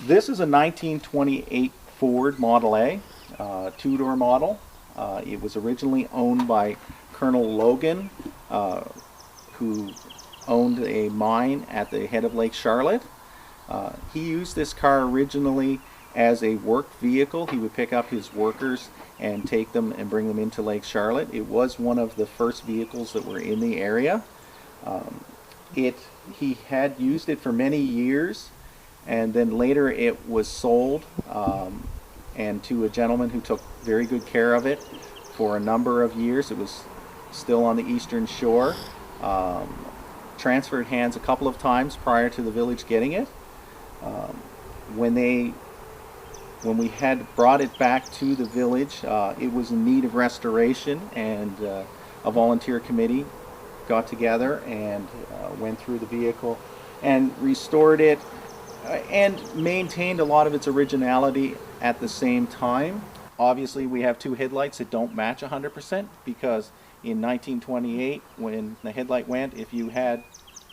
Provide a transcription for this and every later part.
This is a 1928 Ford Model A, two-door model. It was originally owned by Colonel Logan, who owned a mine at the head of Lake Charlotte. He used this car originally as a work vehicle. He would pick up his workers and take them and bring them into Lake Charlotte. It was one of the first vehicles that were in the area. He had used it for many years, and then later it was sold and to a gentleman who took very good care of it for a number of years. It was still on the eastern shore. Transferred hands a couple of times prior to the village getting it. When we had brought it back to the village, it was in need of restoration, and a volunteer committee got together and went through the vehicle and restored it and maintained a lot of its originality at the same time. Obviously, we have two headlights that don't match 100% because in 1928, when the headlight went, if you had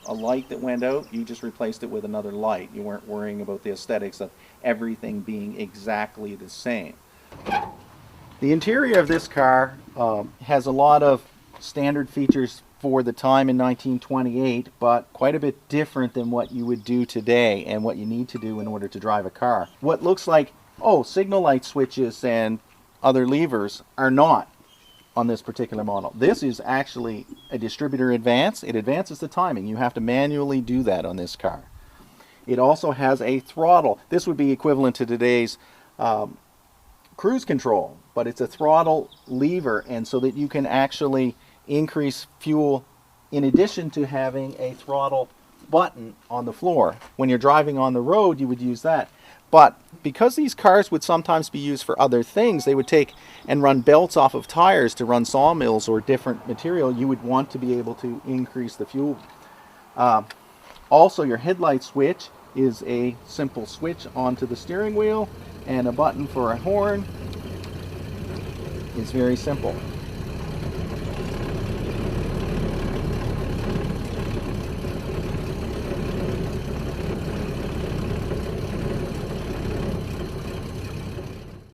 a light that went out, you just replaced it with another light. You weren't worrying about the aesthetics of everything being exactly the same. The interior of this car has a lot of standard features for the time in 1928, but quite a bit different than what you would do today and what you need to do in order to drive a car. What looks like, signal light switches and other levers are not on this particular model. This is actually a distributor advance. It advances the timing. You have to manually do that on this car. It also has a throttle. This would be equivalent to today's cruise control, but it's a throttle lever, and so that you can actually increase fuel in addition to having a throttle button on the floor. When you're driving on the road, you would use that. But because these cars would sometimes be used for other things, they would take and run belts off of tires to run sawmills or different material, you would want to be able to increase the fuel. Also, your headlight switch is a simple switch onto the steering wheel, and a button for a horn is very simple.